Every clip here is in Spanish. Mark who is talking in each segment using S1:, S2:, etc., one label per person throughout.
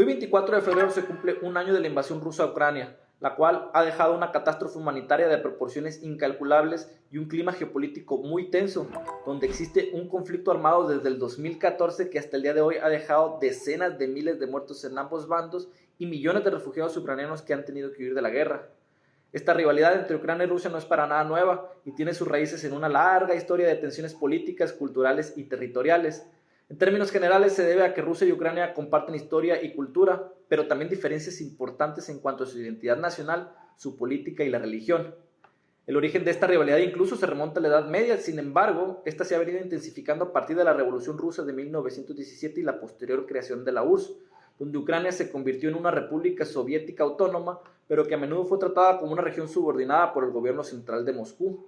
S1: Hoy 24 de febrero se cumple un año de la invasión rusa a Ucrania, la cual ha dejado una catástrofe humanitaria de proporciones incalculables y un clima geopolítico muy tenso, donde existe un conflicto armado desde el 2014 que hasta el día de hoy ha dejado decenas de miles de muertos en ambos bandos y millones de refugiados ucranianos que han tenido que huir de la guerra. Esta rivalidad entre Ucrania y Rusia no es para nada nueva y tiene sus raíces en una larga historia de tensiones políticas, culturales y territoriales. En términos generales se debe a que Rusia y Ucrania comparten historia y cultura, pero también diferencias importantes en cuanto a su identidad nacional, su política y la religión. El origen de esta rivalidad incluso se remonta a la Edad Media, sin embargo, esta se ha venido intensificando a partir de la Revolución Rusa de 1917 y la posterior creación de la URSS, donde Ucrania se convirtió en una república soviética autónoma, pero que a menudo fue tratada como una región subordinada por el gobierno central de Moscú.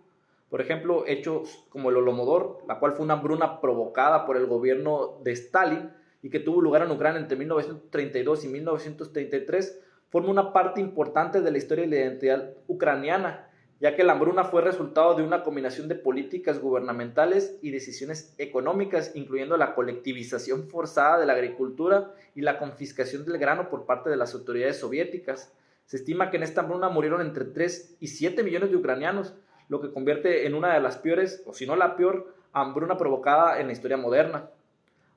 S1: Por ejemplo, hechos como el Holodomor, la cual fue una hambruna provocada por el gobierno de Stalin y que tuvo lugar en Ucrania entre 1932 y 1933, forma una parte importante de la historia y la identidad ucraniana, ya que la hambruna fue resultado de una combinación de políticas gubernamentales y decisiones económicas, incluyendo la colectivización forzada de la agricultura y la confiscación del grano por parte de las autoridades soviéticas. Se estima que en esta hambruna murieron entre 3 y 7 millones de ucranianos, lo que convierte en una de las peores, o si no la peor, hambruna provocada en la historia moderna.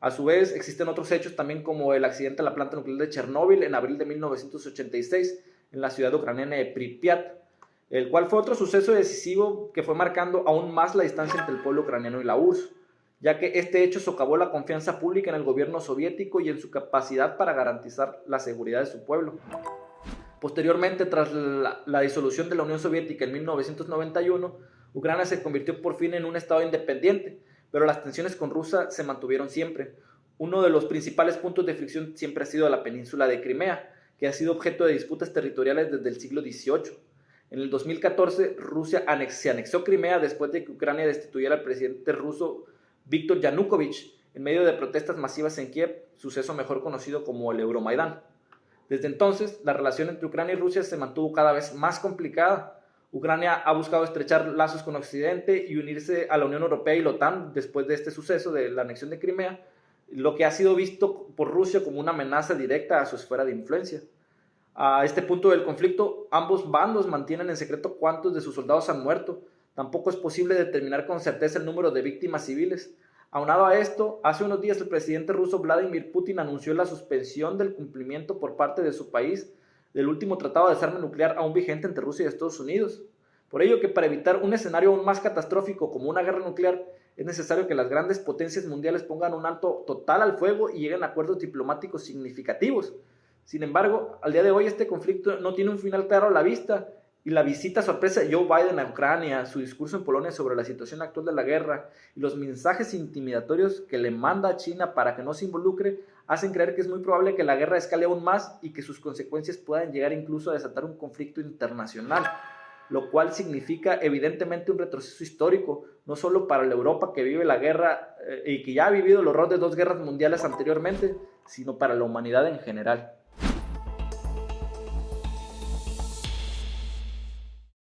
S1: A su vez, existen otros hechos también como el accidente de la planta nuclear de Chernóbil en abril de 1986 en la ciudad ucraniana de Pripyat, el cual fue otro suceso decisivo que fue marcando aún más la distancia entre el pueblo ucraniano y la URSS, ya que este hecho socavó la confianza pública en el gobierno soviético y en su capacidad para garantizar la seguridad de su pueblo. Posteriormente, tras la disolución de la Unión Soviética en 1991, Ucrania se convirtió por fin en un estado independiente, pero las tensiones con Rusia se mantuvieron siempre. Uno de los principales puntos de fricción siempre ha sido la península de Crimea, que ha sido objeto de disputas territoriales desde el siglo XVIII. En el 2014, Rusia se anexó Crimea después de que Ucrania destituyera al presidente ruso Viktor Yanukovych en medio de protestas masivas en Kiev, suceso mejor conocido como el Euromaidán. Desde entonces, la relación entre Ucrania y Rusia se mantuvo cada vez más complicada. Ucrania ha buscado estrechar lazos con Occidente y unirse a la Unión Europea y la OTAN después de este suceso de la anexión de Crimea, lo que ha sido visto por Rusia como una amenaza directa a su esfera de influencia. A este punto del conflicto, ambos bandos mantienen en secreto cuántos de sus soldados han muerto. Tampoco es posible determinar con certeza el número de víctimas civiles. Aunado a esto, hace unos días el presidente ruso Vladimir Putin anunció la suspensión del cumplimiento por parte de su país del último tratado de desarme nuclear aún vigente entre Rusia y Estados Unidos. Por ello que para evitar un escenario aún más catastrófico como una guerra nuclear, es necesario que las grandes potencias mundiales pongan un alto total al fuego y lleguen a acuerdos diplomáticos significativos. Sin embargo, al día de hoy este conflicto no tiene un final claro a la vista, y la visita sorpresa de Joe Biden a Ucrania, su discurso en Polonia sobre la situación actual de la guerra y los mensajes intimidatorios que le manda a China para que no se involucre, hacen creer que es muy probable que la guerra escale aún más y que sus consecuencias puedan llegar incluso a desatar un conflicto internacional, lo cual significa evidentemente un retroceso histórico, no solo para la Europa que vive la guerra y que ya ha vivido el horror de 2 guerras mundiales anteriormente, sino para la humanidad en general.